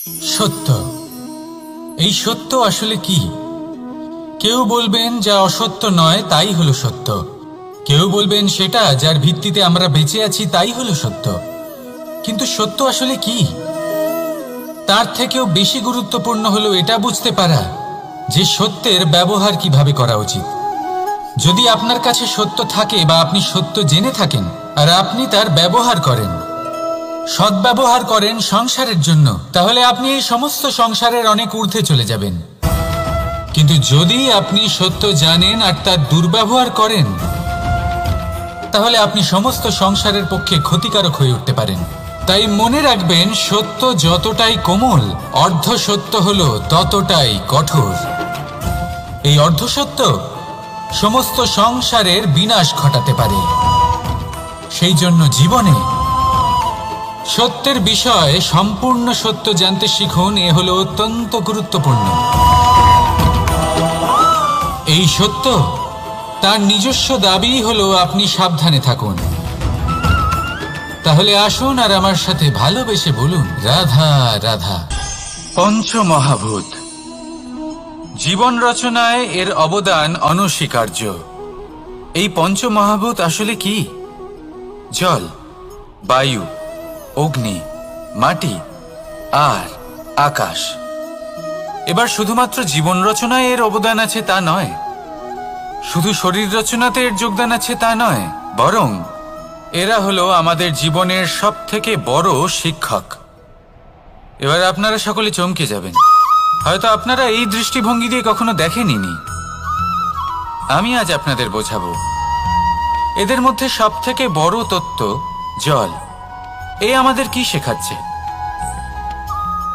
সত্য, এই সত্য আসলে কি? কেউ বলবেন যা অসত্য নয় তাই হলো সত্য, কেউ বলবেন সেটা যার ভিত্তিতে আমরা বেঁচে আছি তাই হলো সত্য। কিন্তু সত্য আসলে কি? তার থেকেও বেশি গুরুত্বপূর্ণ হলো এটা বুঝতে পারা যে সত্যের ব্যবহার কিভাবে করা উচিত। যদি আপনার কাছে সত্য থাকে বা আপনি সত্য জেনে থাকেন আর আপনি তার ব্যবহার করেন, সদ্ব্যবহার করেন সংসারের জন্য, তাহলে আপনি এই সমস্ত সংসারের অনেক ঊর্ধ্বে চলে যাবেন। কিন্তু যদি আপনি সত্য জানেন আর তার দুর্ব্যবহার করেন, তাহলে আপনি সমস্ত সংসারের পক্ষে ক্ষতিকারক হয়ে উঠতে পারেন। তাই মনে রাখবেন, সত্য যতটাই কোমল, অর্ধ সত্য হলো ততটাই কঠোর। এই অর্ধ সত্য সমস্ত সংসারের বিনাশ ঘটাতে পারে। সেই জন্য জীবনে সত্যের বিষয়ে সম্পূর্ণ সত্য জানতে শিখুন। এ হলো অত্যন্ত গুরুত্বপূর্ণ। এই সত্য তার নিজস্ব দাবি হলো আপনি সাবধানে থাকুন। তাহলে আসুন আর আমার সাথে ভালোবেসে বলুন, রাধা রাধা। পঞ্চমহাভূত জীবন রচনায় এর অবদান অনস্বীকার্য। এই পঞ্চমহাভূত আসলে কি? জল, বায়ু, অগ্নি, মাটি আর আকাশ। এবার শুধুমাত্র জীবন রচনায় এর অবদান আছে তা নয়, শুধু শরীর রচনাতে এর যোগদান আছে তা নয়, বরং এরা হলো আমাদের জীবনের সবথেকে বড় শিক্ষক। এবার আপনারা সকলে চমকে যাবেন, হয়তো আপনারা এই দৃষ্টিভঙ্গি দিয়ে কখনো দেখেননি। আমি আজ আপনাদের বোঝাবো। এদের মধ্যে সবথেকে বড় তত্ত্ব জল। এ আমাদের কি শেখাচ্ছে?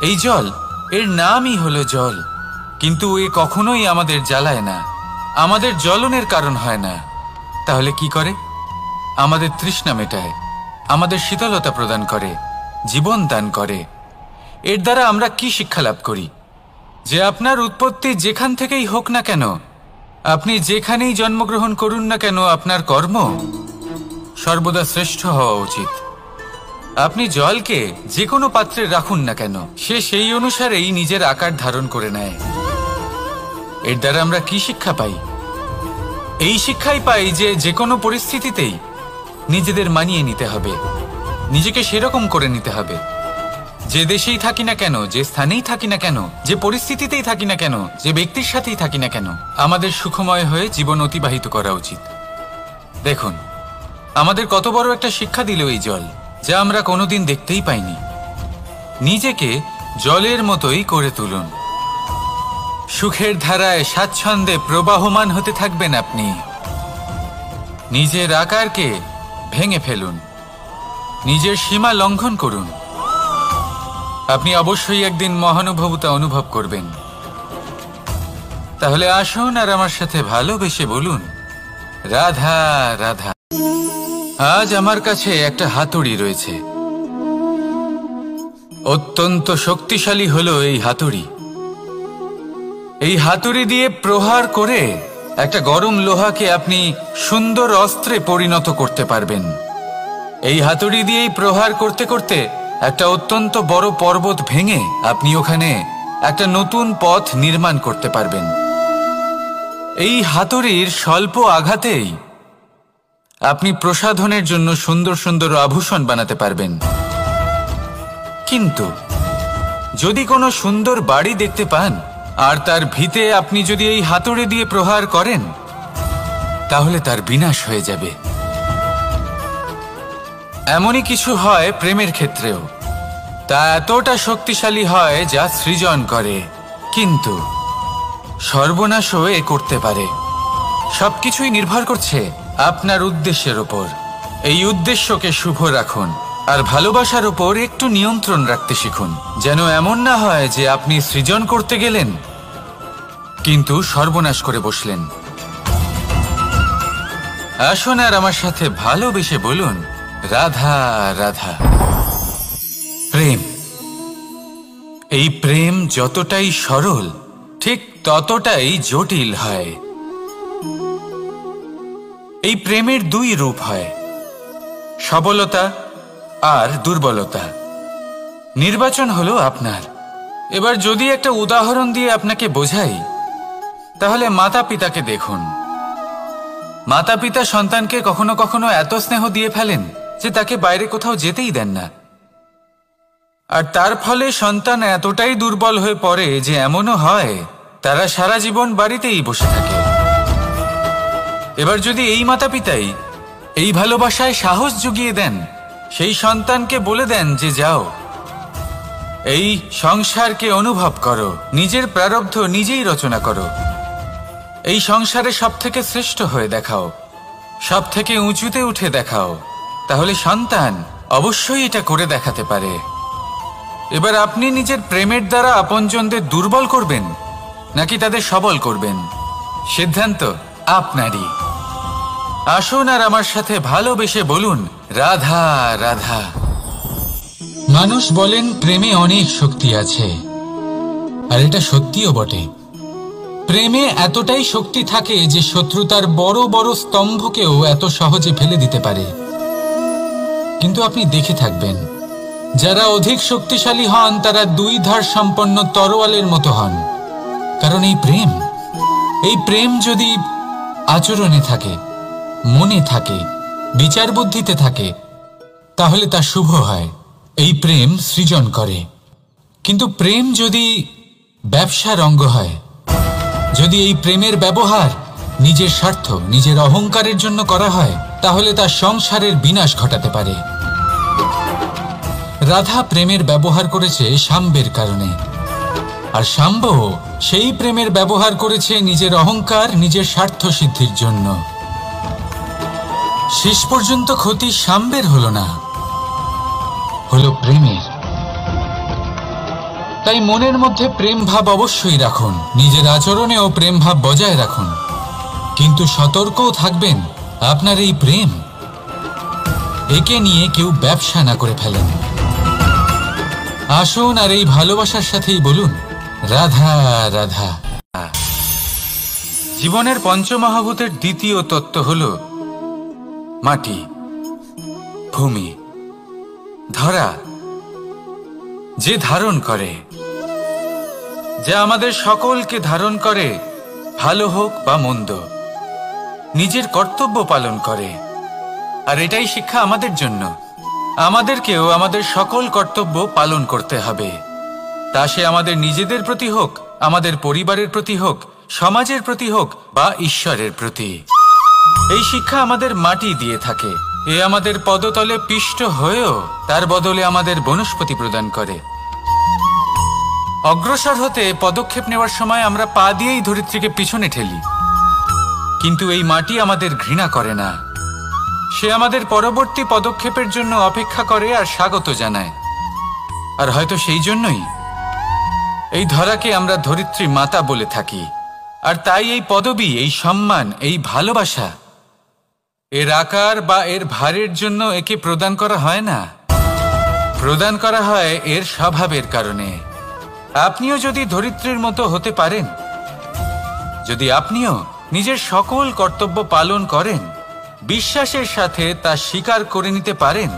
এই জল, এর নামই হলো জল, কিন্তু এ কখনোই আমাদের জ্বালায় না, আমাদের জ্বলনের কারণ হয় না। তাহলে কি করে? আমাদের তৃষ্ণা মেটায়, আমাদের শীতলতা প্রদান করে, জীবন দান করে। এর দ্বারা আমরা কি শিক্ষা লাভ করি? যে আপনার উৎপত্তি যেখান থেকেই হোক না কেন, আপনি যেখানেই জন্মগ্রহণ করুন না কেন, আপনার কর্ম সর্বদা শ্রেষ্ঠ হওয়া উচিত। আপনি জলকে যে কোনো পাত্রে রাখুন না কেন, সে সেই অনুসারেই নিজের আকার ধারণ করে নেয়। এর দ্বারা আমরা কি শিক্ষা পাই? এই শিক্ষাই পাই যে যে কোনো পরিস্থিতিতেই নিজেদের মানিয়ে নিতে হবে, নিজেকে সেরকম করে নিতে হবে। যে দেশেই থাকি না কেন, যে স্থানেই থাকি না কেন, যে পরিস্থিতিতেই থাকি না কেন, যে ব্যক্তির সাথেই থাকি না কেন, আমাদের সুখময় হয়ে জীবন অতিবাহিত করা উচিত। দেখুন, আমাদের কত বড় একটা শিক্ষা দিল এই জল, যা আমরা কোনোদিন দেখতেই পাইনি। নিজেকে জলের মতোই করে তুলুন। সুখের ধারায় স্বাচ্ছন্দ্যে প্রবাহমান হতে থাকবেন আপনি। নিজের আকারকে ভেঙে ফেলুন, নিজের সীমা লঙ্ঘন করুন। আপনি অবশ্যই একদিন মহানুভবতা অনুভব করবেন। তাহলে আসুন আর আমার সাথে ভালোবেসে বলুন, রাধা রাধা। আজ আমার কাছে একটা হাতুড়ি রয়েছে। অত্যন্ত শক্তিশালী হলো এই হাতুড়ি। এই হাতুড়ি দিয়ে প্রহার করে একটা গরম লোহাকে আপনি সুন্দর অস্ত্রে পরিণত করতে পারবেন। এই হাতুড়ি দিয়েই প্রহার করতে করতে একটা অত্যন্ত বড় পর্বত ভেঙে আপনি ওখানে একটা নতুন পথ নির্মাণ করতে পারবেন। এই হাতুড়ির স্বল্প আঘাতেই আপনি প্রসাধনের জন্য সুন্দর সুন্দর আভূষণ বানাতে পারবেন। কিন্তু যদি কোনো সুন্দর বাড়ি দেখতে পান আর তার ভিতে আপনি যদি এই হাতুড়ি দিয়ে প্রহার করেন, তাহলে তার বিনাশ হয়ে যাবে। এমনই কিছু হয় প্রেমের ক্ষেত্রেও। তা এতটা শক্তিশালী হয় যা সৃজন করে, কিন্তু সর্বনাশও এ করতে পারে। সবকিছুই নির্ভর করছে আপনার উদ্দেশ্যের উপর। এই উদ্দেশ্যকে শুভ রাখুন আর ভালোবাসার উপর একটু নিয়ন্ত্রণ রাখতে শিখুন, যেন এমন না হয় যে আপনি সৃজন করতে গেলেন কিন্তু সর্বনাশ করে বসলেন। আসুন আর আমার সাথে ভালোবেসে বলুন, রাধা রাধা। প্রেম, এই প্রেম যতটাই সরল ঠিক ততটাই জটিল হয়। এই প্রেমের দুই রূপ হয়, সবলতা আর দুর্বলতা। নির্বাচন হলো আপনার। এবার যদি একটা উদাহরণ দিয়ে আপনাকে বোঝাই, তাহলে মাতা পিতাকে দেখুন। মাতা পিতা সন্তানকে কখনো কখনো এত স্নেহ দিয়ে ফেলেন যে তাকে বাইরে কোথাও যেতেই দেন না, আর তার ফলে সন্তান এতটাই দুর্বল হয়ে পড়ে যে এমনও হয় তারা সারা জীবন বাড়িতেই বসে থাকে। এবার যদি এই মাতা পিতাই এই ভালোবাসায় সাহস জুগিয়ে দেন, সেই সন্তানকে বলে দেন যে যাও, এই সংসারকে অনুভব করো, নিজের প্রারব্ধ নিজেই রচনা করো, এই সংসারে সব থেকে শ্রেষ্ঠ হয়ে দেখাও, সব থেকে উঁচুতে উঠে দেখাও, তাহলে সন্তান অবশ্যই এটা করে দেখাতে পারে। এবার আপনি নিজের প্রেমের দ্বারা আপনজনদের দুর্বল করবেন নাকি তাদের সবল করবেন, সিদ্ধান্ত আপনারই। আসুন আর আমার সাথে ভালোবেসে বলুন, রাধা রাধা। মানুষ বলেন প্রেমে অনেক শক্তি আছে, আর এটা সত্যিও বটে। প্রেমে এতটাই শক্তি থাকে যে শত্রুতার বড় বড় স্তম্ভকেও এত সহজে ফেলে দিতে পারে। কিন্তু আপনি দেখে থাকবেন, যারা অধিক শক্তিশালী হন তারা দুই ধার সম্পন্ন তরোয়ালের মতো হন। কারণ এই প্রেম যদি আচরণে থাকে, মনে থাকে, বিচার বুদ্ধিতে থাকে, তাহলে তা শুভ হয়। এই প্রেম সৃজন করে। কিন্তু প্রেম যদি ব্যবসার অঙ্গ হয়, যদি এই প্রেমের ব্যবহার নিজের স্বার্থ, নিজের অহংকারের জন্য করা হয়, তাহলে তা সংসারের বিনাশ ঘটাতে পারে। রাধা প্রেমের ব্যবহার করেছে শাম্বের কারণে, আর শাম্ব সেই প্রেমের ব্যবহার করেছে নিজের অহংকার, নিজের স্বার্থ সিদ্ধির জন্য। শেষ পর্যন্ত ক্ষতি শাম্বের হলো না, হলো প্রেমের। তাই মনের মধ্যে প্রেম ভাব অবশ্যই রাখুন, নিজের আচরণেও প্রেম ভাব বজায় রাখুন, কিন্তু সতর্কও থাকবেন আপনার এই প্রেম, একে নিয়ে কেউ ব্যবসা না করে ফেলেন। আসুন আর এই ভালোবাসার সাথেই বলুন, রাধা রাধা। জীবনের পঞ্চমহাভূতের দ্বিতীয় তত্ত্ব হল মাটি, ভূমি, ধরা, যে ধারণ করে, যা আমাদের সকলকে ধারণ করে, ভালো হোক বা মন্দ, নিজের কর্তব্য পালন করে। আর এটাই শিক্ষা আমাদের জন্য। আমাদেরকেও আমাদের সকল কর্তব্য পালন করতে হবে, তা সে আমাদের নিজেদের প্রতি হোক, আমাদের পরিবারের প্রতি হোক, সমাজের প্রতি হোক বা ঈশ্বরের প্রতি। এই শিক্ষা আমাদের মাটি দিয়ে থাকে। এ আমাদের পদতলে পিষ্ট হয়েও তার বদলে আমাদের বনস্পতি প্রদান করে। অগ্রসর হতে পদক্ষেপ নেওয়ার সময় আমরা পা দিয়েই ধরিত্রীকে পিছনে ঠেলি, কিন্তু এই মাটি আমাদের ঘৃণা করে না। সে আমাদের পরবর্তী পদক্ষেপের জন্য অপেক্ষা করে আর স্বাগত জানায়। আর হয়তো সেই জন্যই এই ধরাকে আমরা ধরিত্রী মাতা বলে থাকি। আর তাই এই পদবী, এই সম্মান, এই ভালোবাসা, এর আকার বা এর ভারের জন্য একে প্রদান করা হয় না, প্রদান করা হয় এর স্বভাবের কারণে। আপনিও যদি ধরিত্রীর মতো হতে পারেন, যদি আপনিও নিজের সকল কর্তব্য পালন করেন, বিশ্বাসের সাথে তা স্বীকার করে নিতে পারেন,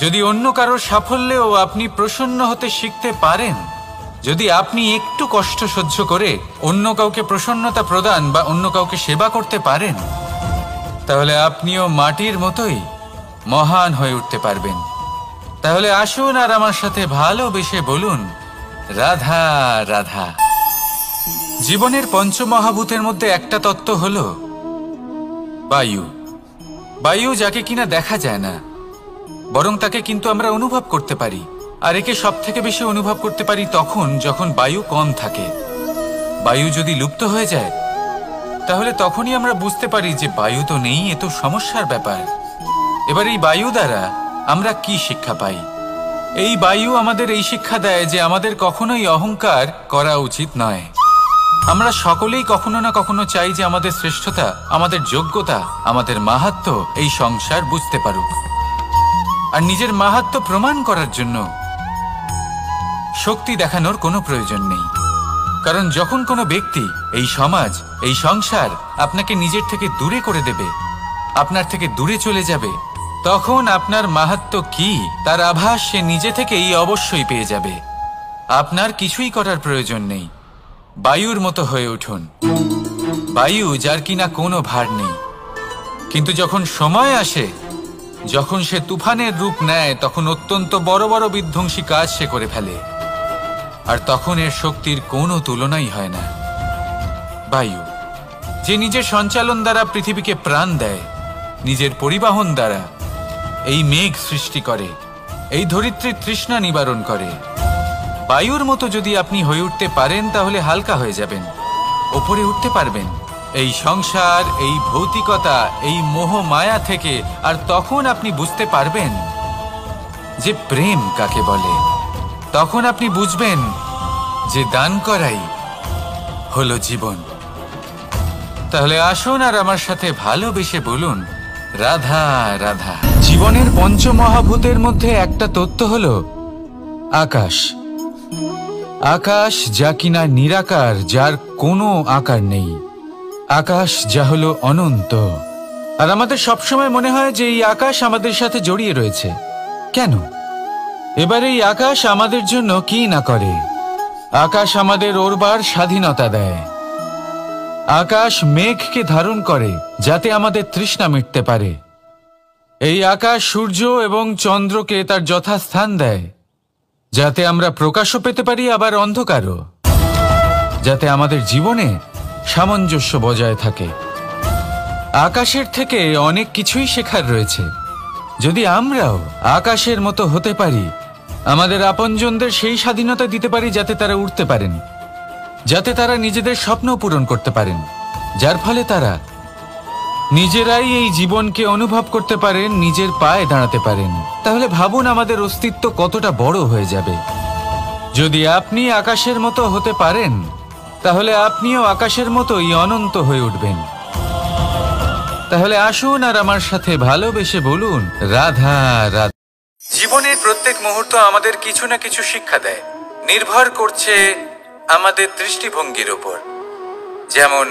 যদি অন্য কারোর সাফল্যেও আপনি প্রসন্ন হতে শিখতে পারেন, যদি আপনি একটু কষ্ট সহ্য করে অন্য কাউকে প্রসন্নতা প্রদান বা অন্য কাউকে সেবা করতে পারেন, তাহলে আপনিও মাটির মতোই মহান হয়ে উঠতে পারবেন। তাহলে আসুন আর আমার সাথে ভালোবেসে বলুন, রাধা রাধা। জীবনের পঞ্চমহাভূতের মধ্যে একটা তত্ত্ব হলো বায়ু। বায়ু যাকে কিনা দেখা যায় না, বরং তাকে কিন্তু আমরা অনুভব করতে পারি। আর একে সব থেকে বেশি অনুভব করতে পারি তখন যখন বায়ু কম থাকে। বায়ু যদি লুপ্ত হয়ে যায়, তাহলে তখনই আমরা বুঝতে পারি যে বায়ু তো নেই, এ তো সমস্যার ব্যাপার। এবার এই বায়ু দ্বারা আমরা কি শিক্ষা পাই? এই বায়ু আমাদের এই শিক্ষা দেয় যে আমাদের কখনোই অহংকার করা উচিত নয়। আমরা সকলেই কখনো না কখনো চাই যে আমাদের শ্রেষ্ঠতা, আমাদের যোগ্যতা, আমাদের মাহাত্ম্য এই সংসার বুঝতে পারুক। আর নিজের মাহাত্ম্য প্রমাণ করার জন্য শক্তি দেখানোর কোনো প্রয়োজন নেই। কারণ যখন কোনো ব্যক্তি, এই সমাজ, এই সংসার আপনাকে নিজের থেকে দূরে করে দেবে, আপনার থেকে দূরে চলে যাবে, তখন আপনার মাহাত্ম্য কি তার আভাস সে নিজে থেকেই অবশ্যই পেয়ে যাবে। আপনার কিছুই করার প্রয়োজন নেই। বায়ুর মতো হয়ে উঠুন। বায়ু যার কিনা কোনো ভার নেই, কিন্তু যখন সময় আসে, যখন সে তুফানের রূপ নেয়, তখন অত্যন্ত বড় বড় বিধ্বংসী কাজ সে করে ফেলে, আর তখন এর শক্তির কোনো তুলনাই হয় না। বায়ু, যে নিজের সঞ্চালন দ্বারা পৃথিবীকে প্রাণ দেয়, নিজের পরিবহন দ্বারা এই মেঘ সৃষ্টি করে, এই ধরিত্রীর তৃষ্ণা নিবারণ করে। বায়ুর মতো যদি আপনি হয়ে উঠতে পারেন, তাহলে হালকা হয়ে যাবেন, ওপরে উঠতে পারবেন এই সংসার, এই ভৌতিকতা, এই মোহ মায়া থেকে। আর তখন আপনি বুঝতে পারবেন যে প্রেম কাকে বলে। তখন আপনি বুঝবেন যে দান করাই হলো জীবন। তাহলে আসুন আর আমার সাথে ভালোবেসে বলুন, রাধা রাধা। জীবনের পঞ্চমহাভূতের মধ্যে একটা তত্ত্ব হলো আকাশ। আকাশ যা কিনা নিরাকার, যার কোনো আকার নেই। আকাশ যা হলো অনন্ত। আর আমাদের সবসময় মনে হয় যে এই আকাশ আমাদের সাথে জড়িয়ে রয়েছে। কেন? এবার এই আকাশ আমাদের জন্য কি না করে। আকাশ আমাদের ওড়বার স্বাধীনতা দেয়। আকাশ মেঘকে ধারণ করে যাতে আমাদের তৃষ্ণা মিটতে পারে। এই আকাশ সূর্য এবং চন্দ্রকে তার যথাস্থান দেয়, যাতে আমরা প্রকাশও পেতে পারি, আবার অন্ধকারও, যাতে আমাদের জীবনে সামঞ্জস্য বজায় থাকে। আকাশের থেকে অনেক কিছুই শেখার রয়েছে। যদি আমরাও আকাশের মতো হতে পারি, আমাদের আপনজনদের সেই স্বাধীনতা দিতে পারি যাতে তারা উঠতে পারেন, যাতে তারা নিজেদের স্বপ্ন পূরণ করতে পারেন, যার ফলে তারা নিজেরাই এই জীবনকে অনুভব করতে পারেন, নিজের পায়ে দাঁড়াতে পারেন, তাহলে ভাবুন আমাদের অস্তিত্ব কতটা বড় হয়ে যাবে। যদি আপনি আকাশের মতো হতে পারেন, তাহলে আপনিও আকাশের মতোই অনন্ত হয়ে উঠবেন। তাহলে আসুন আর আমার সাথে ভালোবেসে বলুন, রাধা রাধা। জীবনের প্রত্যেক মুহূর্ত আমাদের কিছু না কিছু শিক্ষা দেয়, নির্ভর করছে আমাদের দৃষ্টিভঙ্গির উপর। যেমন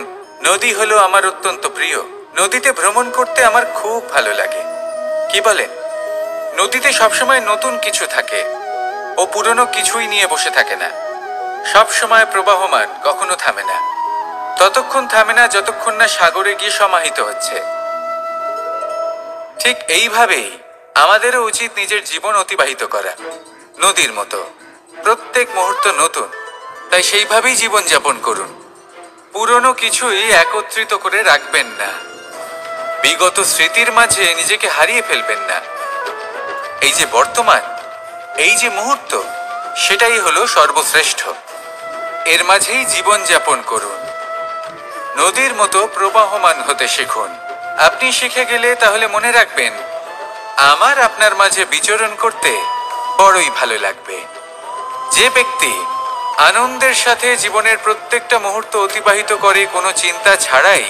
নদী হলো আমার অত্যন্ত প্রিয়। নদীতে ভ্রমণ করতে আমার খুব ভালো লাগে। কি বলেন? নদীতে সবসময় নতুন কিছু থাকে, ও পুরনো কিছুই নিয়ে বসে থাকে না। সব সময় প্রবাহমান, কখনো থামে না। ততক্ষণ থামে না যতক্ষণ না সাগরে গিয়ে সমাহিত হচ্ছে। ঠিক এইভাবেই আমাদেরও উচিত নিজের জীবন অতিবাহিত করা, নদীর মতো। প্রত্যেক মুহূর্ত নতুন, তাই সেইভাবেই জীবন যাপন করুন। পুরনো কিছুই একত্রিত করে রাখবেন না। বিগত স্মৃতির মাঝে নিজেকে হারিয়ে ফেলবেন না। এই যে বর্তমান, এই যে মুহূর্ত, সেটাই হলো সর্বশ্রেষ্ঠ। এর মাঝেই জীবন যাপন করুন। নদীর মতো প্রবাহমান হতে শিখুন। আপনি শিখে গেলে তাহলে মনে রাখবেন, আমার আপনার মাঝে বিচরণ করতে বড়ই ভালো লাগবে। যে ব্যক্তি আনন্দের সাথে জীবনের প্রত্যেকটা মুহূর্ত অতিবাহিত করে, কোনো চিন্তা ছাড়াই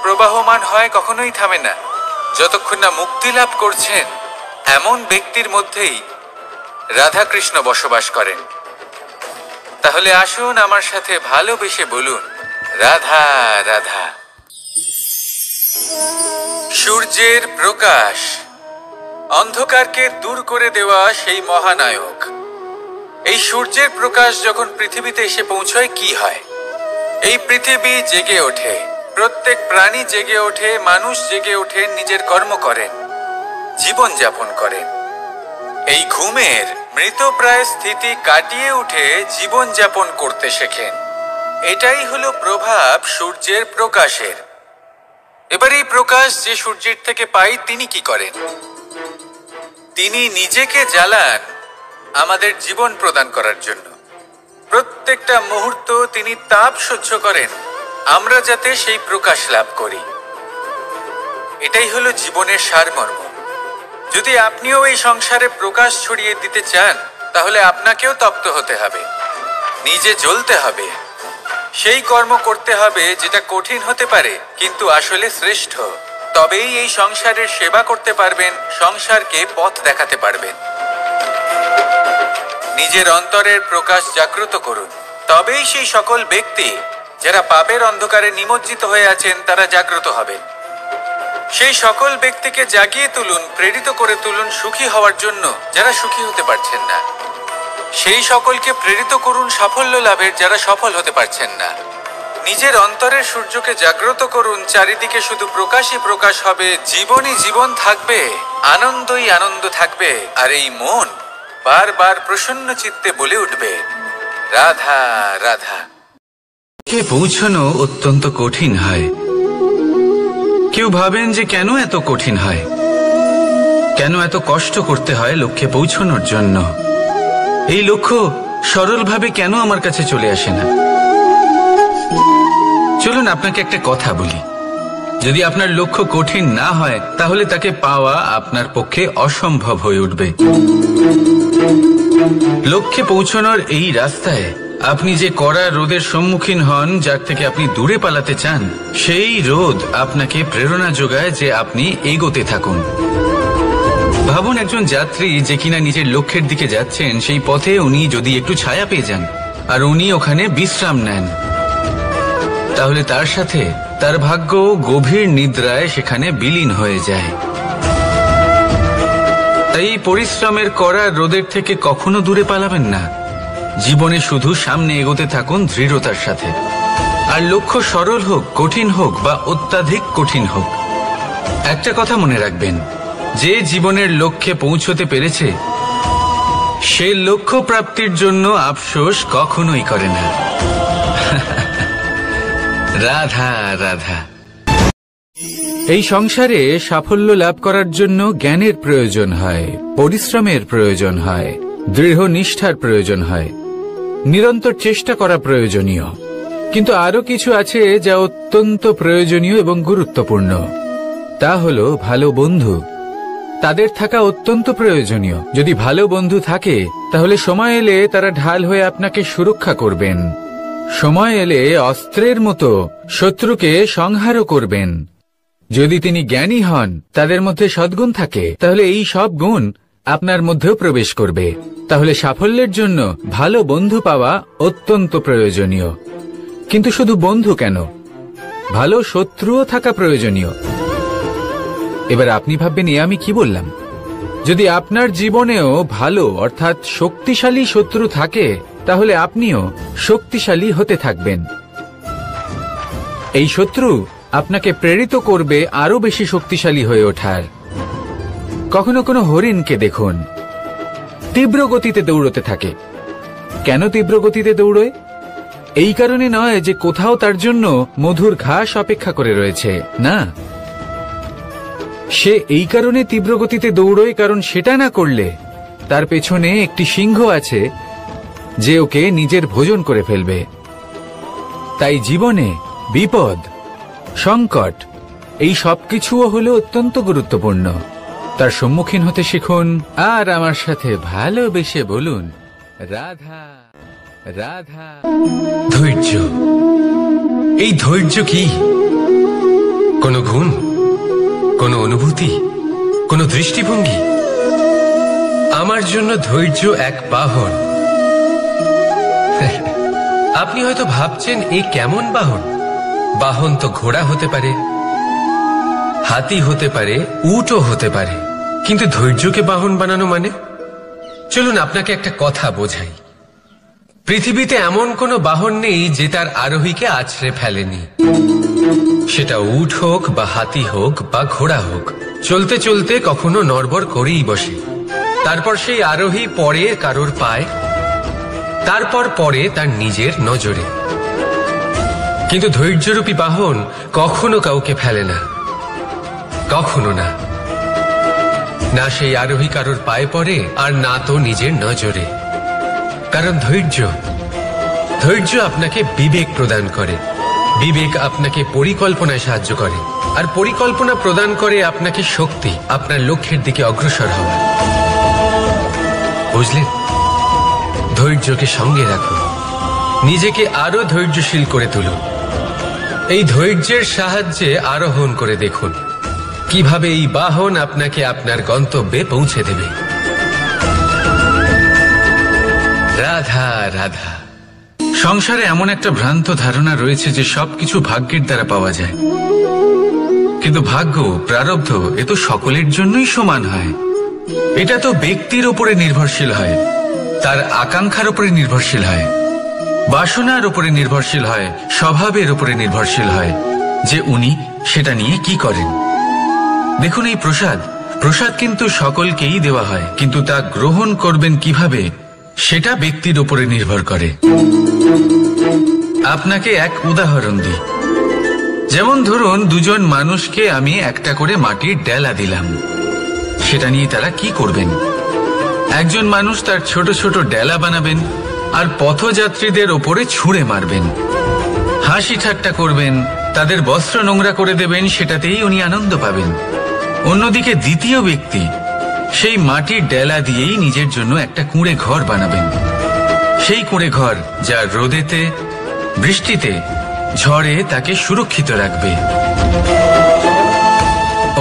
প্রবাহমান হয়, কখনোই থামে না, যতক্ষণ না মুক্তি লাভ করছেন, এমন ব্যক্তির মধ্যেই রাধাকৃষ্ণ বসবাস করেন। তাহলে আসুন আমার সাথে ভালোবেসে বলুন, রাধা রাধা। সূর্যের প্রকাশ অন্ধকারকে দূর করে দেওয়া সেই মহানায়ক। এই সূর্যের প্রকাশ যখন পৃথিবীতে এসে পৌঁছয়, কি হয়? এই পৃথিবী জেগে ওঠে, প্রত্যেক প্রাণী জেগে ওঠে, মানুষ জেগে ওঠে, নিজের কর্ম করেন, জীবন যাপন করেন। এই ঘুমের মৃতপ্রায় স্থিতি কাটিয়ে উঠে জীবন যাপন করতে শেখেন। এটাই হলো প্রভাব সূর্যের প্রকাশের। এবার এই প্রকাশ যে সূর্যের থেকে পাই, তিনি কি করেন? তিনি নিজেকে জ্বালান আমাদের জীবন প্রদান করার জন্য। প্রত্যেকটা মুহূর্ত তিনি তাপ সহ্য করেন, আমরা যাতে সেই প্রকাশ লাভ করি। এটাই হলো জীবনের সারমর্ম। যদি আপনিও এই সংসারে প্রকাশ ছড়িয়ে দিতে চান, তাহলে আপনাকেও তপ্ত হতে হবে, নিজে জ্বলতে হবে, সেই কর্ম করতে হবে যেটা কঠিন হতে পারে কিন্তু আসলে শ্রেষ্ঠ। তবেই এই সংসারের সেবা করতে পারবেন, সংসারকে পথ দেখাতে পারবেন। নিজের অন্তরের প্রকাশ জাগ্রত করুন, তবেই সেই সকল ব্যক্তি যারা পাপের অন্ধকারে নিমজ্জিত হয়ে আছেন, তারা জাগ্রত হবেন। সেই সকল ব্যক্তিকে জাগিয়ে তুলুন, প্রেরিত করে তুলুন সুখী হওয়ার জন্য, যারা সুখী হতে পারছেন না। সেই সকলকে প্রেরিত করুন সাফল্য লাভের যারা সফল হতে পারছেন না। নিজের অন্তরের সূর্যকে জাগ্রত করুন, চারিদিকে শুধু প্রকাশই প্রকাশ হবে, জীবনই জীবন থাকবে, আনন্দই আনন্দ থাকবে, আর এই মন বারবার প্রসন্ন চিত্তে বলে উঠবে রাধা রাধা। কে পৌঁছানো অত্যন্ত কঠিন হয়। কেউ ভাবেন যে কেন এত কঠিন হয়, কেন এত কষ্ট করতে হয় লক্ষ্যে পৌঁছানোর জন্য। এই লক্ষ্য সরলভাবে কেন আমার কাছে চলে আসে না? চলুন আপনাকে একটা কথা বলি, যদি আপনার লক্ষ্য কঠিন না হয় তাহলে তাকে পাওয়া আপনার পক্ষে অসম্ভব হয়ে উঠবে। লক্ষ্যে পৌঁছানোর এই রাস্তায় আপনি যে কড়া রোদের সম্মুখীন হন, যার থেকে আপনি দূরে পালাতে চান, সেই রোদ আপনাকে প্রেরণা যোগায় যে আপনি এগোতে থাকুন। ভাবুন একজন যাত্রী যে কিনা নিজের লক্ষ্যের দিকে যাচ্ছেন, সেই পথে উনি যদি একটু ছায়া পেয়ে যান আর উনি ওখানে বিশ্রাম নেন, তাহলে তার সাথে তার ভাগ্য গভীর নিদ্রায় সেখানে বিলীন হয়ে যায়। তাই পরিশ্রমের কড়া রোদের থেকে কখনো দূরে পালাবেন না। জীবনে শুধু সামনে এগোতে থাকুন দৃঢ়তার সাথে। আর লক্ষ্য সরল হোক, কঠিন হোক বা অত্যাধিক কঠিন হোক, একটা কথা মনে রাখবেন, যে জীবনের লক্ষ্যে পৌঁছতে পেরেছে সে লক্ষ্য প্রাপ্তির জন্য আফসোস কখনোই করে না। রাধা রাধা। এই সংসারে সাফল্য লাভ করার জন্য জ্ঞানের প্রয়োজন হয়, পরিশ্রমের প্রয়োজন হয়, দৃঢ় নিষ্ঠার প্রয়োজন হয়, নিরন্তর চেষ্টা করা প্রয়োজনীয়। কিন্তু আরো কিছু আছে যা অত্যন্ত প্রয়োজনীয় এবং গুরুত্বপূর্ণ। তা হলো ভালো বন্ধু। তাদের থাকা অত্যন্ত প্রয়োজনীয়। যদি ভালো বন্ধু থাকে তাহলে সময় এলে তারা ঢাল হয়ে আপনাকে সুরক্ষা করবেন। সময় এলে অস্ত্রের মতো শত্রুকে সংহারও করবেন। যদি তিনি জ্ঞানী হন, তাদের মধ্যে সদ্গুণ থাকে, তাহলে এই সব গুণ আপনার মধ্যেও প্রবেশ করবে। তাহলে সাফল্যের জন্য ভালো বন্ধু পাওয়া অত্যন্ত প্রয়োজনীয়। কিন্তু শুধু বন্ধু কেন, ভালো শত্রুও থাকা প্রয়োজনীয়। এবার আপনি ভাববেন, এ আমি কি বললাম? যদি আপনার জীবনেও ভালো অর্থাৎ শক্তিশালী শত্রু থাকে, তাহলে আপনিও শক্তিশালী হতে থাকবেন। এই শত্রু আপনাকে প্রেরিত করবে আরো বেশি শক্তিশালী হয়ে ওঠার। কখনো কোনো হরিণকে দেখুন, তীব্র গতিতে দৌড়তে থাকে। কেন তীব্র গতিতে দৌড়য়? এই কারণে নয় যে কোথাও তার জন্য মধুর ঘাস অপেক্ষা করে রয়েছে, না। সে এই কারণে তীব্র গতিতে দৌড়য় কারণ সেটা না করলে তার পেছনে একটি সিংহ আছে যে ওকে নিজের ভোজন করে ফেলবে। তাই জীবনে বিপদ, সংকট, এই সবকিছুও হলো অত্যন্ত গুরুত্বপূর্ণ। তার সম্মুখীন হতে শিখুন আর আমার সাথে ভালোবেসে বলুন রাধা রাধা। ধৈর্য। এই ধৈর্য কি কোনো গুণ, কোনো অনুভূতি, কোনো দৃষ্টিভঙ্গি? আমার জন্য ধৈর্য এক বাহন। আপনি হয়তো ভাবছেন, এই কেমন বাহন? বাহন তো ঘোড়া হতে পারে, হাতি হতে পারে, উটও হতে পারে, কিন্তু ধৈর্যকে বাহন বানানো মানে? চলুন আপনাকে একটা কথা বোঝাই। পৃথিবীতে এমন কোনো বাহন নেই যে তার আরোহীকে আছড়ে ফেলেনি। সেটা উট হোক বা হাতি হোক বা ঘোড়া হোক, চলতে চলতে কখনো নড়বড় করেই বসে। তারপর সেই আরোহী পরে কারোর পায়, তারপর পরে তার নিজের নজরে। কিন্তু ধৈর্যরূপী বাহন কখনো কাউকে ফেলে না, কখনো না। না সেই আরোহী কারোর পায়ে পড়ে আর না তো নিজের নজরে। কারণ ধৈর্য আপনাকে বিবেক প্রদান করে, বিবেক আপনাকে পরিকল্পনায় সাহায্য করে, আর পরিকল্পনা প্রদান করে আপনাকে শক্তি, আপনার লক্ষ্যের দিকে অগ্রসর হওয়া। বুঝলেন? ধৈর্যকে সঙ্গে রাখুন, নিজেকে আরো ধৈর্যশীল করে তুলুন। এই ধৈর্যের সাহায্যে আরোহণ করে দেখুন কিভাবে এই বাহন আপনাকে আপনার গন্তব্যে পৌঁছে দেবে। রাধা রাধা। সংসারে এমন একটা ভ্রান্ত ধারণা রয়েছে যে সবকিছু ভাগ্যের দ্বারা পাওয়া যায়, কিন্তু ভাগ্য, প্রারব্ধ এ তো সকলের জন্যই সমান হয়। এটা তো ব্যক্তির উপরে নির্ভরশীল হয়। তার আকাঙ্ক্ষার উপরে নির্ভরশীল হয়, বাসনার উপরে নির্ভরশীল হয়, স্বভাবের উপরে নির্ভরশীল হয় যে উনি সেটা নিয়ে কি করেন। দেখুন, এই প্রসাদ কিন্তু সকলকেই দেওয়া হয়, কিন্তু তা গ্রহণ করবেন কিভাবে সেটা ব্যক্তির উপরে নির্ভর করে। আপনাকে এক উদাহরণ দিই। যেমন ধরুন, দুজন মানুষকে আমি একটা করে মাটির ডেলা দিলাম, সেটা নিয়ে তারা কি করবেন? একজন মানুষ তার ছোট ছোট ডেলা বানাবেন আর পথযাত্রীদের ওপরে ছুঁড়ে মারবেন, হাসি ঠাট্টা করবেন, তাদের বস্ত্র নোংরা করে দেবেন, সেটাতেই উনি আনন্দ পাবেন। অন্যদিকে দ্বিতীয় ব্যক্তি সেই মাটির ডেলা দিয়েই নিজের জন্য একটা কুঁড়ে ঘর বানাবেন। সেই কুঁড়ে ঘর যা রোদেতে, বৃষ্টিতে, ঝড়ে তাকে সুরক্ষিত রাখবে।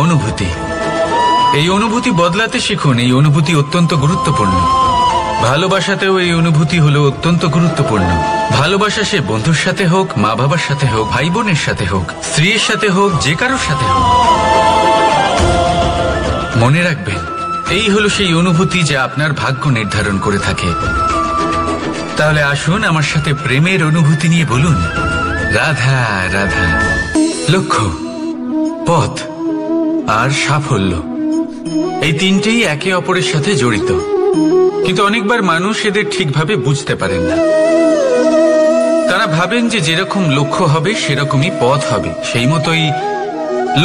অনুভূতি, এই অনুভূতি বদলাতে শিখুন। এই অনুভূতি অত্যন্ত গুরুত্বপূর্ণ। ভালোবাসাতেও এই অনুভূতি হলো অত্যন্ত গুরুত্বপূর্ণ। ভালোবাসা সে বন্ধুর সাথে হোক, মা বাবার সাথে হোক, ভাই বোনের সাথে হোক, স্ত্রীর সাথে হোক, যে কারোর সাথে হোক। মনে রাখবেন, এই হলো সেই অনুভূতি যা আপনার ভাগ্য নির্ধারণ করে থাকে। তাহলে আসুন আমার সাথে প্রেমের অনুভূতি নিয়ে বলুন, রাধা রাধা। লক্ষ্য, পথ আর সাফল্য, এই তিনটেই একে অপরের সাথে জড়িত, কিন্তু অনেকবার মানুষ এদের ঠিকভাবে বুঝতে পারেন না। তারা ভাবেন যে যেরকম লক্ষ্য হবে সেরকমই পথ হবে, সেই মতোই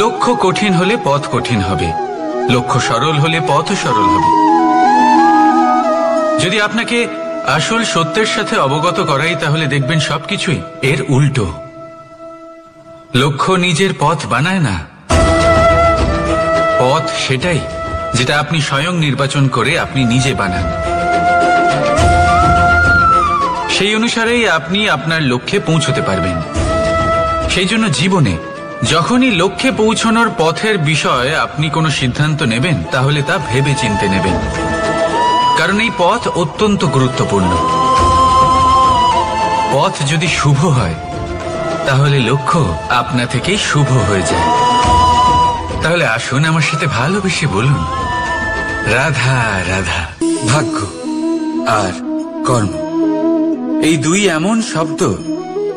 লক্ষ্য কঠিন হলে পথ কঠিন হবে, লক্ষ্য সরল হলে পথও সরল হবে। যদি আপনাকে আসল সত্যের সাথে অবগত করাই, তাহলে দেখবেন সবকিছুই এর উল্টো। লক্ষ্য নিজের পথ বানায় না, পথ সেটাই যেটা আপনি স্বয়ং নির্বাচন করে আপনি নিজে বানান। সেই অনুসারেই আপনি আপনার লক্ষ্যে পৌঁছতে পারবেন। সেই জন্য জীবনে যখনই লক্ষ্যে পৌঁছানোর পথের বিষয়ে আপনি কোনো সিদ্ধান্ত নেবেন, তাহলে তা ভেবে চিন্তে নেবেন, কারণ এই পথ অত্যন্ত গুরুত্বপূর্ণ। পথ যদি শুভ হয়, তাহলে লক্ষ্য আপনা থেকেই শুভ হয়ে যায়। তাহলে আসুন আমার সাথে ভালোবেসে বলুন, রাধা রাধা। ভাগ্য আর কর্ম, এই দুই এমন শব্দ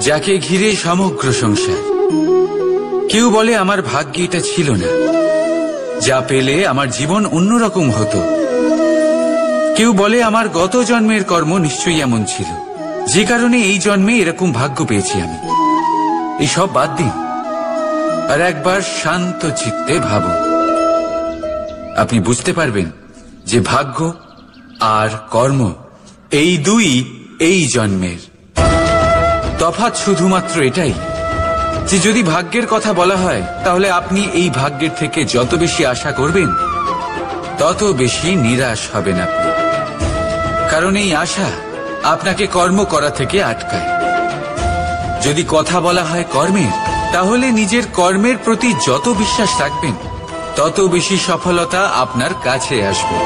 যাকে ঘিরে সমগ্র সংসার। কেউ বলে আমার ভাগ্যে এটা ছিল না, যা পেলে আমার জীবন অন্যরকম হতো। কেউ বলে আমার গত জন্মের কর্ম নিশ্চয়ই এমন ছিল, যে কারণে এই জন্মে এরকম ভাগ্য পেয়েছি আমি। এই সব বাদ দিন আর একবার শান্ত চিত্তে ভাবুন। আপনি বুঝতে পারবেন যে ভাগ্য আর কর্ম এই দুই এই জন্মের। তফাৎ শুধুমাত্র এটাই যে যদি ভাগ্যের কথা বলা হয়, তাহলে আপনি এই ভাগ্যের থেকে যত বেশি আশা করবেন, তত বেশি নিরাশ হবেন আপনি। কারণ এই আশা আপনাকে কর্ম করা থেকে আটকায়। যদি কথা বলা হয় কর্মের, তাহলে নিজের কর্মের প্রতি যত বিশ্বাস রাখবেন, তত বেশি সফলতা আপনার কাছে আসবে।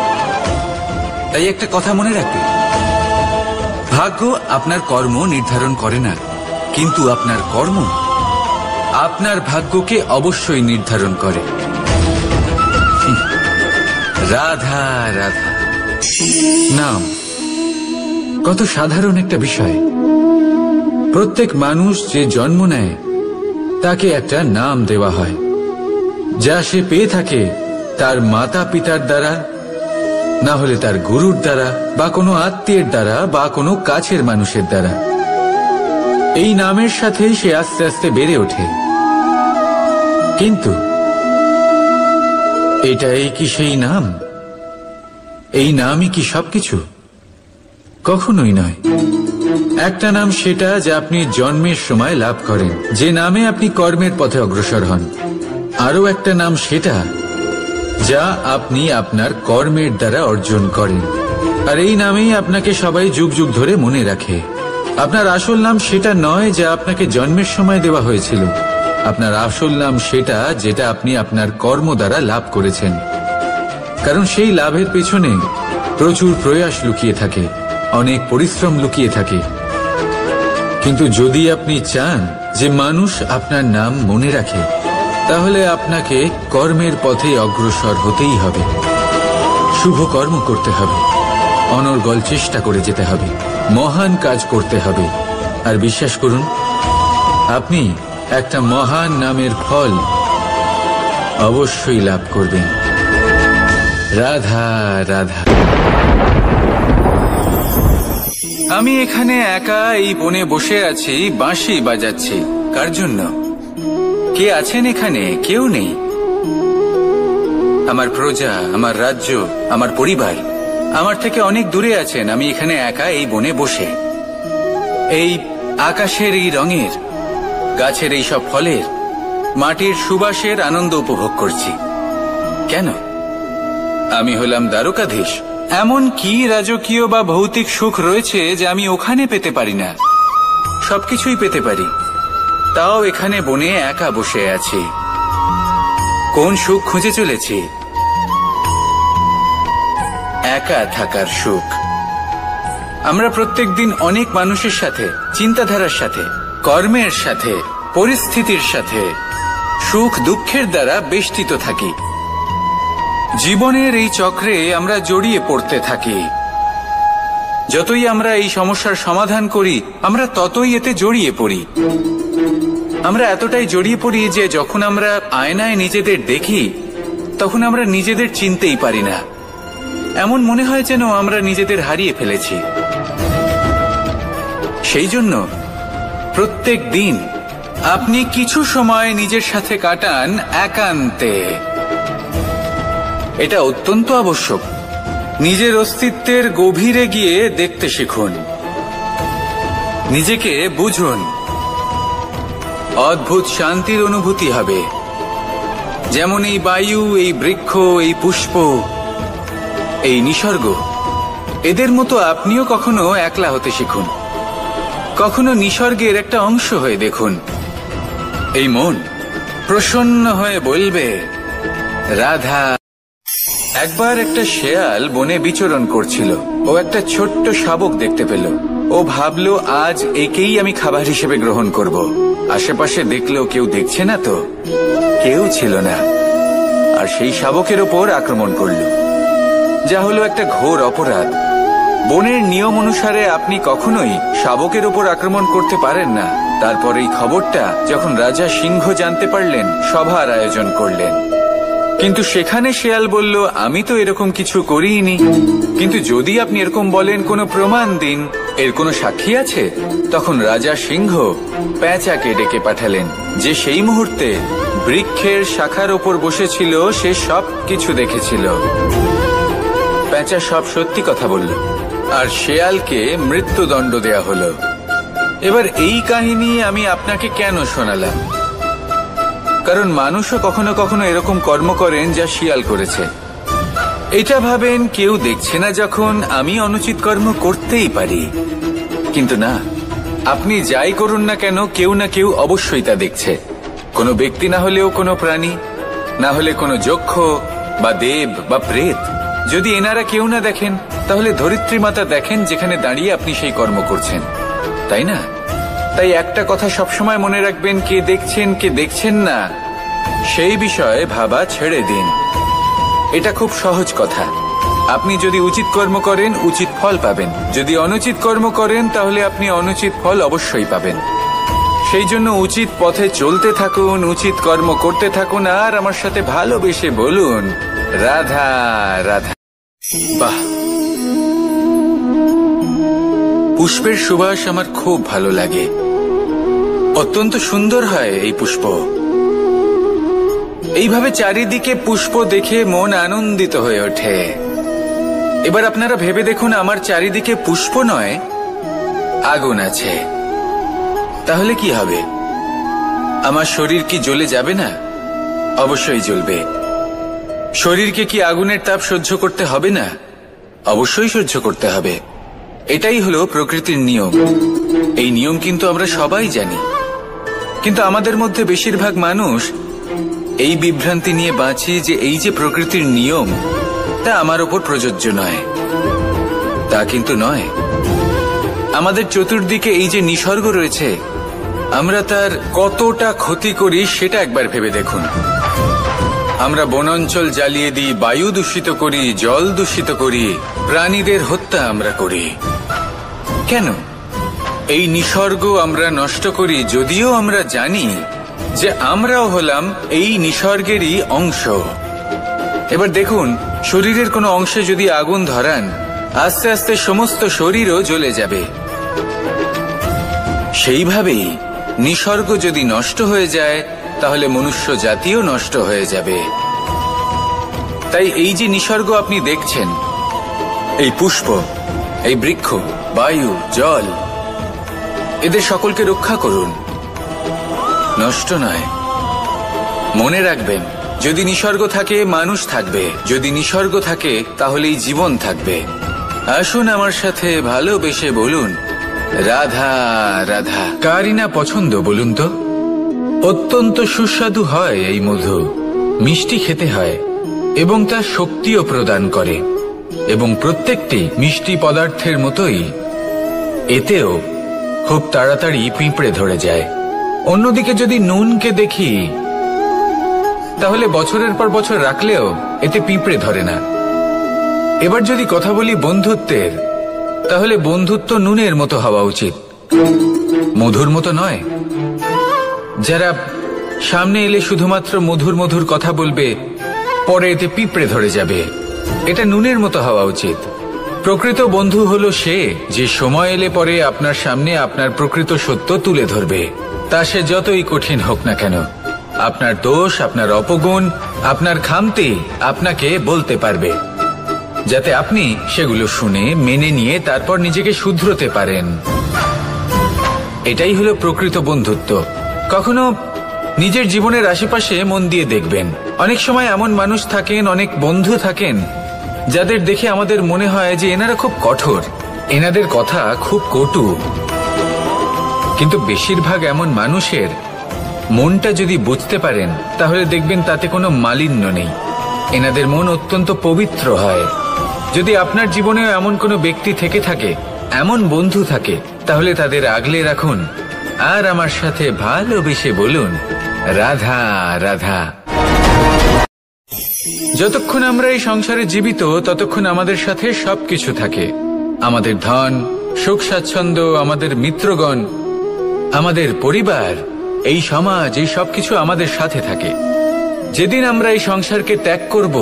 তাই একটা কথা মনে রাখবেন, ভাগ্য আপনার কর্ম নির্ধারণ করে না, কিন্তু আপনার কর্ম আপনার ভাগ্যকে অবশ্যই নির্ধারণ করে। রাধা রাধা। নাম কত সাধারণ একটা বিষয়। প্রত্যেক মানুষ যে জন্ম নেয়, তাকে একটা নাম দেওয়া হয়, যা সে পেয়ে থাকে তার মাতা পিতার দ্বারা, না হলে তার গুরুর দ্বারা, বা কোনো আত্মীয়ের দ্বারা, বা কোনো কাছের মানুষের দ্বারা। এই নামের সাথেই সে আস্তে আস্তে বেড়ে ওঠে। কিন্তু এটাই কি সেই নাম? এই নামই কি সবকিছু? কখনোই নয়। একটা নাম সেটা যা আপনি জন্মের সময় লাভ করেন, যে নামে আপনি কর্মের পথে অগ্রসর হন। আরও একটা নাম সেটা যা আপনি আপনার কর্মের দ্বারা অর্জন করেন, আর এই নামেই আপনাকে সবাই যুগ যুগ ধরে মনে রাখে। আপনার আসল নাম সেটা নয় যা আপনাকে জন্মের সময় দেওয়া হয়েছিল। আপনার আসল নাম সেটা যেটা আপনি আপনার কর্ম দ্বারা লাভ করেছেন, কারণ সেই লাভের পেছনে প্রচুর প্রয়াস লুকিয়ে থাকে, অনেক পরিশ্রম লুকিয়ে থাকে। কিন্তু যদি আপনি চান যে মানুষ আপনার নাম মনে রাখে, তাহলে আপনাকে কর্মের পথে অগ্রসর হতেই হবে, শুভ কর্ম করতে হবে, অনর্গল চেষ্টা করে যেতে হবে, মহান কাজ করতে হবে। আর বিশ্বাস করুন, আপনি একটা মহান নামের ফল অবশ্যই লাভ করবেন। রাধা রাধা। আমি এখানে একা এই বনে বসে আছি, বাঁশি বাজাচ্ছি। কার জন্য? কে আছেন এখানে? কেউ নেই। আমার প্রজা, আমার রাজ্য, আমার পরিবার আমার থেকে অনেক দূরে আছেন। আমি এখানে একা এই বনে বসে এই আকাশের এই রঙের, গাছের এই সব ফলের, মাটির সুবাসের আনন্দ উপভোগ করছি। কেন? আমি হলাম দ্বারকাধীশ। এমন কি রাজকীয় বা ভৌতিক সুখ রয়েছে যে আমি ওখানে পেতে পারি না? সবকিছুই পেতে পারি, তাও এখানে বনে একা বসে আছি। কোন সুখ খুঁজে চলেছি? একা থাকার সুখ। আমরা প্রত্যেকদিন অনেক মানুষের সাথে, চিন্তাধারার সাথে, কর্মের সাথে, পরিস্থিতির সাথে, সুখ দুঃখের দ্বারা বেষ্টিত থাকি। জীবনের এই চক্রে আমরা জড়িয়ে পড়তে থাকি। যতই আমরা এই সমস্যার সমাধান করি, আমরা ততই এতে জড়িয়ে পড়ি। আমরা এতটাই জড়িয়ে পড়ি যে যখন আমরা আয়নায় নিজেদের দেখি, তখন আমরা নিজেদের চিনতেই পারি না। এমন মনে হয় যেন আমরা নিজেদের হারিয়ে ফেলেছি। সেই জন্য প্রত্যেক দিন আপনি কিছু সময় নিজের সাথে কাটান একান্তে। এটা অত্যন্ত আবশ্যক। নিজের অস্তিত্বের গভীরে গিয়ে দেখতে শিখুন, নিজেকে বুঝুন। অদ্ভুত শান্তির অনুভূতি হবে। যেমন এই বায়ু, এই বৃক্ষ, এই পুষ্প, এই নিসর্গ, এদের মতো আপনিও কখনো একলা হতে শিখুন। কখনো নিসর্গের একটা অংশ হয়ে দেখুন। এই মন প্রসন্ন হয়ে বলবে, রাধা। একবার একটা শেয়াল বনে বিচরণ করছিল। ও একটা ছোট্ট শাবক দেখতে পেল। ও ভাবলো, আজ একেই আমি খাবার হিসেবে গ্রহণ করব। আশেপাশে দেখলো কেউ দেখছে না তো, কেউ ছিল না। আর সেই শাবকের ওপর আক্রমণ করলো, যা হলো একটা ঘোর অপরাধ। বনের নিয়ম অনুসারে আপনি কখনোই শাবকের ওপর আক্রমণ করতে পারেন না। তারপর এই খবরটা যখন রাজা সিংহ জানতে পারলেন, সভার আয়োজন করলেন। কিন্তু সেখানে শেয়াল বলল, আমি তো এরকম কিছু করিনি। কিন্তু যদি আপনি এরকম বলেন, কোনো প্রমাণ দিন, এর কোনো সাক্ষী আছে? তখন রাজা সিংহ পেঁচাকে ডেকে পাঠালেন, যে সেই মুহূর্তে বৃক্ষের শাখার ওপর বসেছিল। সে সব কিছু দেখেছিল। পেঁচা সব সত্যি কথা বলল, আর শেয়ালকে মৃত্যুদণ্ড দেয়া হলো। এবার এই কাহিনী আমি আপনাকে কেন শোনালাম? কারণ মানুষও কখনো কখনো এরকম কর্ম করেন যা শিয়াল করেছে। এটা ভাবেন কেউ দেখছে না, যখন আমি অনুচিত কর্ম করতেই পারি। কিন্তু না, আপনি যাই করুন না কেন, কেউ না কেউ অবশ্যই তা দেখছে। কোনো ব্যক্তি না হলেও কোনো প্রাণী, না হলে কোনো যক্ষ বা দেব বা প্রেত। যদি এনারা কেউ না দেখেন, তাহলে ধরিত্রী মাতা দেখেন, যেখানে দাঁড়িয়ে আপনি সেই কর্ম করছেন, তাই না? তাই একটা কথা সবসময় মনে রাখবেন, কে দেখছেন কে দেখছেন না সেই বিষয়ে ভাবা ছেড়ে দিন। এটা খুব সহজ কথা। আপনি যদি উচিত কর্ম করেন, উচিত ফল পাবেন। যদি অনুচিত কর্ম করেন, তাহলে আপনি অনুচিত ফল অবশ্যই পাবেন। সেই জন্য উচিত পথে চলতে থাকুন, উচিত কর্ম করতে থাকুন, আর আমার সাথে ভালোবেসে বলুন, রাধা রাধা। বাহ, পুষ্পের সুবাস আমার খুব ভালো লাগে। অত্যন্ত সুন্দর হয় এই পুষ্প। এইভাবে চারিদিকে পুষ্প দেখে মন আনন্দিত হয়ে ওঠে। এবার আপনারা ভেবে দেখুন, আমার চারিদিকে পুষ্প নয়, আগুন আছে। তাহলে কি হবে? আমার শরীর কি জ্বলে যাবে না? অবশ্যই জ্বলবে। শরীরকে কি আগুনের তাপ সহ্য করতে হবে না? অবশ্যই সহ্য করতে হবে। এটাই হলো প্রকৃতির নিয়ম। এই নিয়ম কিন্তু আমরা সবাই জানি, কিন্তু আমাদের মধ্যে বেশিরভাগ মানুষ এই বিভ্রান্তি নিয়ে বাঁচি যে এই যে প্রকৃতির নিয়ম, তা আমার ওপর প্রযোজ্য নয়। তা কিন্তু নয়। আমাদের চতুর্দিকে এই যে নিসর্গ রয়েছে, আমরা তার কতটা ক্ষতি করি সেটা একবার ভেবে দেখুন। আমরা বনাঞ্চল জ্বালিয়ে দিই, বায়ু দূষিত করি, জল দূষিত করি, প্রাণীদের হত্যা আমরা করি। কেন? এই নিসর্গ আমরা নষ্ট করি, যদিও আমরা জানি যে আমরাও হলাম এই নিসর্গেরই অংশ। এবার দেখুন, শরীরের কোনো অংশে যদি আগুন ধরান, আস্তে আস্তে সমস্ত শরীরও জ্বলে যাবে। সেইভাবেই নিসর্গ যদি নষ্ট হয়ে যায়, তাহলে মনুষ্য জাতিও নষ্ট হয়ে যাবে। তাই এই যে নিসর্গ আপনি দেখছেন, এই পুষ্প, এই বৃক্ষ, বায়ু, জল, এদের সকলকে রক্ষা করুন, নষ্ট নয়। মনে রাখবেন, যদি নিসর্গ থাকে মানুষ থাকবে, যদি নিসর্গ থাকে তাহলেই জীবন থাকবে। আসুন আমার সাথে ভালোবেসে বলুন, রাধা রাধা। কারই না পছন্দ বলুন তো? অত্যন্ত সুস্বাদু হয় এই মধু, মিষ্টি খেতে হয় এবং তা শক্তিও প্রদান করে, এবং প্রত্যেকটি মিষ্টি পদার্থের মতোই এতেও খুব তাড়াতাড়ি পিঁপড়ে ধরে যায়। অন্যদিকে যদি নুনকে দেখি, তাহলে বছরের পর বছর রাখলেও এতে পিঁপড়ে ধরে না। এবার যদি কথা বলি বন্ধুত্বের, তাহলে বন্ধুত্ব নুনের মতো হওয়া উচিত, মধুর মতো নয়। যারা সামনে এলে শুধুমাত্র মধুর মধুর কথা বলবে, পরে এতে পিঁপড়ে ধরে যাবে, এটা নুনের মতো হওয়া উচিত। প্রকৃত বন্ধু হলো সে যে সময় এলে পরে আপনার সামনে আপনার প্রকৃত সত্য তুলে ধরবে, তা সে যতই কঠিন হোক না কেন। আপনার দোষ, আপনার অপগুণ, আপনার খামতি আপনাকে বলতে পারবে, যাতে আপনি সেগুলো শুনে মেনে নিয়ে তারপর নিজেকে শুধরোতে পারেন। এটাই হলো প্রকৃত বন্ধুত্ব। কখনো নিজের জীবনের আশেপাশে মন দিয়ে দেখবেন, অনেক সময় এমন মানুষ থাকেন, অনেক বন্ধু থাকেন, যাদের দেখে আমাদের মনে হয় যে এনারা খুব কঠোর, এনাদের কথা খুব কটু। কিন্তু বেশিরভাগ এমন মানুষের মনটা যদি বুঝতে পারেন, তাহলে দেখবেন তাতে কোনো মালিন্য নেই, এনাদের মন অত্যন্ত পবিত্র হয়। যদি আপনার জীবনেও এমন কোনো ব্যক্তি থেকে থাকে, এমন বন্ধু থাকে, তাহলে তাদের আগলে রাখুন আর আমার সাথে ভালোবেসে বলুন, রাধা রাধা। যতক্ষণ আমরা এই সংসারে জীবিত, ততক্ষণ আমাদের সাথে সবকিছু থাকে, আমাদের ধন, সুখ স্বাচ্ছন্দ্য, আমাদের মিত্রগণ, আমাদের পরিবার, এই সমাজ, এই সবকিছু আমাদের সাথে থাকে। যেদিন আমরা এই সংসারকে ত্যাগ করব,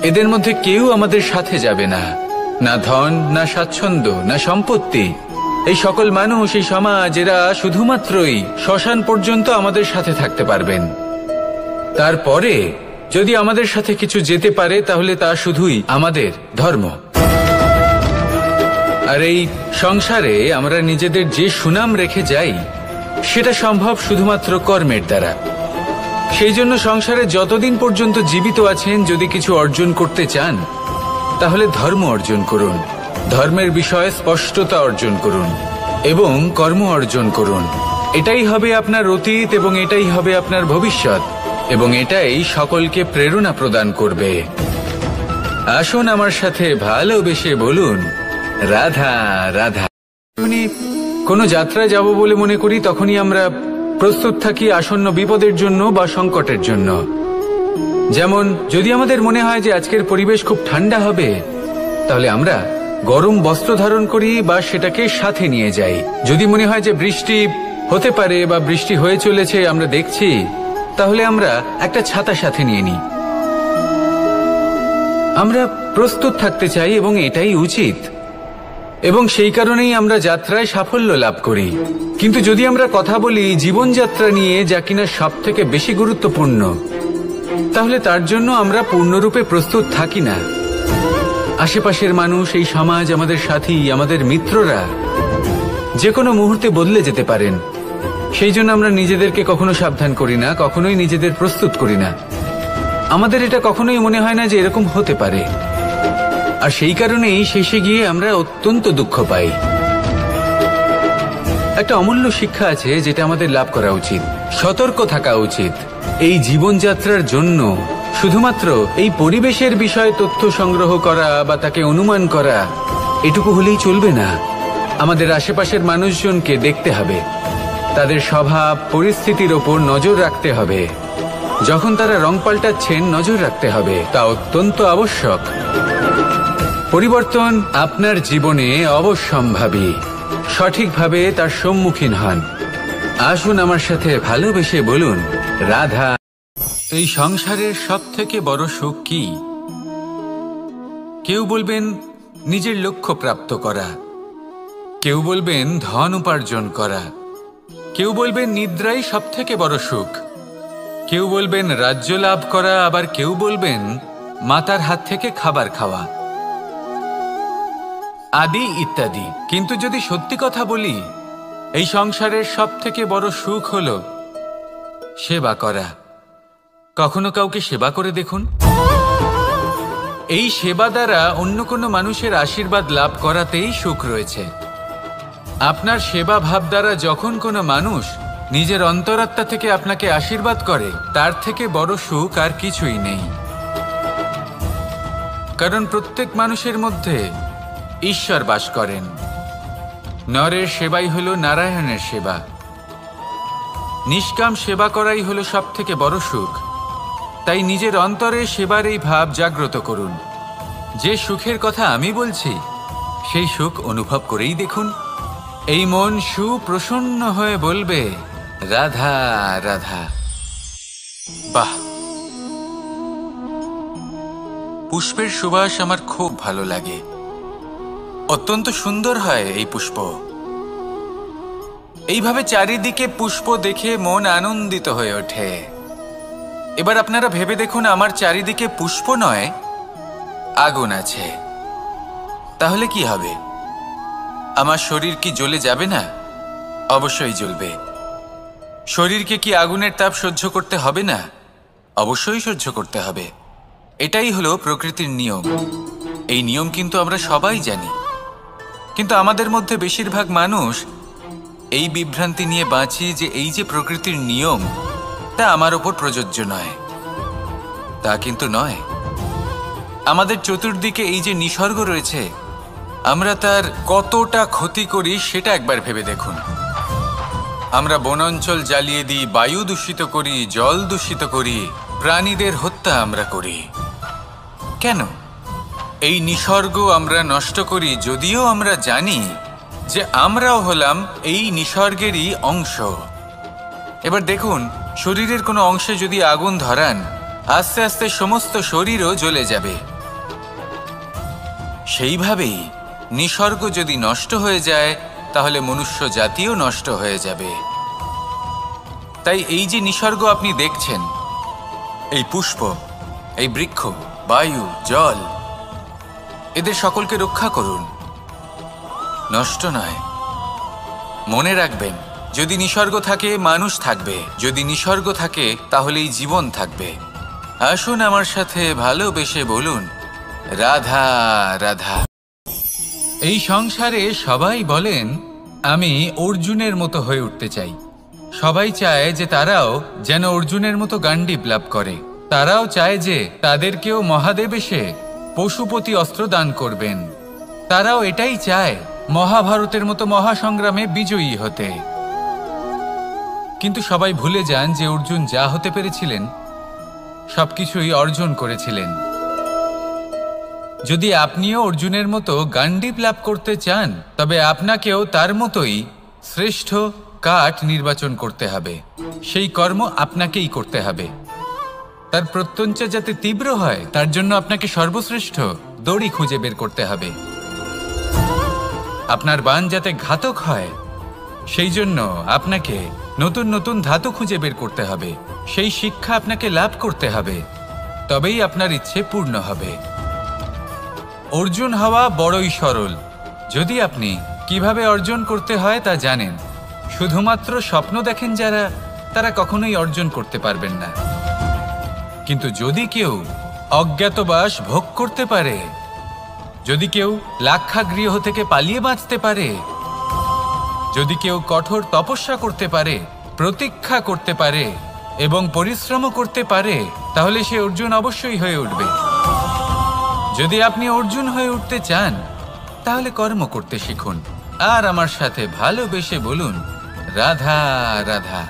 এদের মধ্যে কেউ আমাদের সাথে যাবে না, না ধন, না স্বাচ্ছন্দ্য, না সম্পত্তি। এই সকল মানুষ, এই সমাজ, এরা শুধুমাত্রই শ্মশান পর্যন্ত আমাদের সাথে থাকতে পারবেন। তারপরে যদি আমাদের সাথে কিছু যেতে পারে, তাহলে তা শুধুই আমাদের ধর্ম। আর এই সংসারে আমরা নিজেদের যে সুনাম রেখে যাই, সেটা সম্ভব শুধুমাত্র কর্মের দ্বারা। সেই জন্য সংসারে যতদিন পর্যন্ত জীবিত আছেন, যদি কিছু অর্জন করতে চান, তাহলে ধর্ম অর্জন করুন, ধর্মের বিষয়ে স্পষ্টতা অর্জন করুন এবং কর্ম অর্জন করুন। এটাই হবে আপনার অতীত এবং এটাই হবে আপনার ভবিষ্যৎ, এবং এটাই সকলকে প্রেরণা প্রদান করবে। আসুন আমার সাথে ভালোবেসে বলুন, রাধা রাধা। কোনো যাত্রায় যাব বলে মনে করি, তখনই আমরা প্রস্তুত থাকি আসন্ন বিপদের জন্য বা সংকটের জন্য। যেমন যদি আমাদের মনে হয় যে আজকের পরিবেশ খুব ঠান্ডা হবে, তাহলে আমরা গরম বস্ত্র ধারণ করি বা সেটাকে সাথে নিয়ে যাই। যদি মনে হয় যে বৃষ্টি হতে পারে বা বৃষ্টি হয়ে চলেছে, আমরা দেখছি, তাহলে আমরা একটা ছাতা সাথে নিয়ে নিই। আমরা প্রস্তুত থাকতে চাই এবং এটাই উচিত, এবং সেই কারণেই আমরা যাত্রায় সাফল্য লাভ করি। কিন্তু যদি আমরা কথা বলি জীবনযাত্রা নিয়ে, যা কিনা সব থেকে বেশি গুরুত্বপূর্ণ, তাহলে তার জন্য আমরা পূর্ণরূপে প্রস্তুত থাকি না। আশেপাশের মানুষ, এই সমাজ, আমাদের সাথী, আমাদের মিত্ররা যে কোনো মুহূর্তে বদলে যেতে পারেন। সেই জন্য আমরা নিজেদেরকে কখনো সাবধান করি না, কখনোই নিজেদের প্রস্তুত করি না। আমাদের এটা কখনোই মনে হয় না যে এরকম হতে পারে, আর সেই কারণেই শেষে গিয়ে আমরা অত্যন্ত দুঃখ পাই। একটা অমূল্য শিক্ষা আছে যেটা আমাদের লাভ করা উচিত, সতর্ক থাকা উচিত। এই জীবনযাত্রার জন্য শুধুমাত্র এই পরিবেশের বিষয়ে তথ্য সংগ্রহ করা বা তাকে অনুমান করা, এটুকু হলেই চলবে না। আমাদের আশেপাশের মানুষজনকে দেখতে হবে, তাদের স্বভাব, পরিস্থিতির ওপর নজর রাখতে হবে, যখন তারা রং পাল্টাচ্ছেন নজর রাখতে হবে, তা অত্যন্ত আবশ্যক। পরিবর্তন আপনার জীবনে অবশ্যম্ভাবী, সঠিকভাবে তার সম্মুখীন হন। আসুন আমার সাথে ভালোবেসে বলুন, রাধা। এই সংসারের সবথেকে বড় সুখ কি? কেউ বলবেন নিজের লক্ষ্য প্রাপ্ত করা, কেউ বলবেন ধন উপার্জন করা, কেউ বলবেন নিদ্রাই সবথেকে বড় সুখ, কেউ বলবেন রাজ্য লাভ করা, আবার কেউ বলবেন মাতার হাত থেকে খাবার খাওয়া, আদি ইত্যাদি। কিন্তু যদি সত্যি কথা বলি, এই সংসারের সবথেকে বড় সুখ হল সেবা করা। কখনো কাউকে সেবা করে দেখুন। এই সেবা দ্বারা অন্য কোনো মানুষের আশীর্বাদ লাভ করাতেই সুখ রয়েছে। আপনার সেবা ভাব দ্বারা যখন কোনো মানুষ নিজের অন্তরাত্মা থেকে আপনাকে আশীর্বাদ করে, তার থেকে বড় সুখ আর কিছুই নেই। কারণ প্রত্যেক মানুষের মধ্যে ঈশ্বর বাস করেন। নরের সেবাই হলো নারায়ণের সেবা। নিষ্কাম সেবা করাই হলো সব থেকে বড় সুখ। তাই নিজের অন্তরে সেবার এই ভাব জাগ্রত করুন। যে সুখের কথা আমি বলছি, সেই সুখ অনুভব করেই দেখুন। এই মন সুপ্রসন্ন হয়ে বলবে, রাধা রাধা। বাহ, পুষ্পের সুবাস আমার খুব ভালো লাগে। অত্যন্ত সুন্দর হয় এই পুষ্প। এইভাবে চারিদিকে পুষ্প দেখে মন আনন্দিত হয়ে ওঠে। এবার আপনারা ভেবে দেখুন, আমার চারিদিকে পুষ্প নয়, আগুন আছে। তাহলে কি হবে? আমার শরীর কি জ্বলে যাবে না? অবশ্যই জ্বলবে। শরীরকে কি আগুনের তাপ সহ্য করতে হবে না? অবশ্যই সহ্য করতে হবে। এটাই হলো প্রকৃতির নিয়ম। এই নিয়ম কিন্তু আমরা সবাই জানি, কিন্তু আমাদের মধ্যে বেশিরভাগ মানুষ এই বিভ্রান্তি নিয়ে বাঁচি যে এই যে প্রকৃতির নিয়ম, তা আমার ওপর প্রযোজ্য নয়। তা কিন্তু নয়। আমাদের চতুর্দিকে এই যে নিসর্গ রয়েছে, আমরা তার কতটা ক্ষতি করি সেটা একবার ভেবে দেখুন। আমরা বনাঞ্চল জ্বালিয়ে দিই, বায়ু দূষিত করি, জল দূষিত করি, প্রাণীদের হত্যা আমরা করি। কেন? এই নিসর্গ আমরা নষ্ট করি, যদিও আমরা জানি যে আমরাও হলাম এই নিসর্গেরই অংশ। এবার দেখুন, শরীরের কোনো অংশে যদি আগুন ধরান, আস্তে আস্তে সমস্ত শরীরও জ্বলে যাবে। সেইভাবেই নিসর্গ যদি নষ্ট হয়ে যায়, তাহলে মনুষ্য জাতিও নষ্ট হয়ে যাবে। তাই এই যে নিসর্গ আপনি দেখছেন, এই পুষ্প, এই বৃক্ষ, বায়ু, জল, এদের সকলকে রক্ষা করুন, নষ্ট নয়। মনে রাখবেন, যদি নিসর্গ থাকে মানুষ থাকবে, যদি নিসর্গ থাকে তাহলেই জীবন থাকবে। আসুন আমার সাথে ভালোবেসে বলুন, রাধা রাধা। এই সংসারে সবাই বলেন আমি অর্জুনের মতো হয়ে উঠতে চাই। সবাই চায় যে তারাও যেন অর্জুনের মতো গান্ডীব লাভ করে। তারাও চায় যে তাদেরকেও মহাদেব এসে পশুপতি অস্ত্র দান করবেন। তারাও এটাই চায় মহাভারতের মতো মহাসংগ্রামে বিজয়ী হতে। কিন্তু সবাই ভুলে যান যে অর্জুন যা হতে পেরেছিলেন সবকিছুই অর্জন করেছিলেন। যদি আপনিও অর্জুনের মতো গান্ডীব লাভ করতে চান, তবে আপনাকেও তার মতোই শ্রেষ্ঠ কাঠ নির্বাচন করতে হবে। সেই কর্ম আপনাকেই করতে হবে। তার প্রত্যঞ্চা যাতে তীব্র হয়, তার জন্য আপনাকে সর্বশ্রেষ্ঠ দড়ি খুঁজে বের করতে হবে। আপনার বাণ যাতে ঘাতক হয়, সেই জন্য আপনাকে নতুন নতুন ধাতু খুঁজে বের করতে হবে। সেই শিক্ষা আপনাকে লাভ করতে হবে, তবেই আপনার ইচ্ছে পূর্ণ হবে। অর্জুন হওয়া বড়ই সরল, যদি আপনি কিভাবে অর্জন করতে হয় তা জানেন। শুধুমাত্র স্বপ্ন দেখেন যারা, তারা কখনোই অর্জন করতে পারবেন না। কিন্তু যদি কেউ অজ্ঞাতবাস ভোগ করতে পারে, যদি কেউ লাক্ষাগৃহ থেকে পালিয়ে বাঁচতে পারে, যদি কেউ কঠোর তপস্যা করতে পারে, প্রতীক্ষা করতে পারে এবং পরিশ্রম করতে পারে, তাহলে সে অর্জুন অবশ্যই হয়ে উঠবে। যদি আপনি অর্জুন হয়ে উঠতে চান, তাহলে কর্ম করতে শিখুন আর আমার সাথে ভালোবেসে বলুন, রাধা রাধা।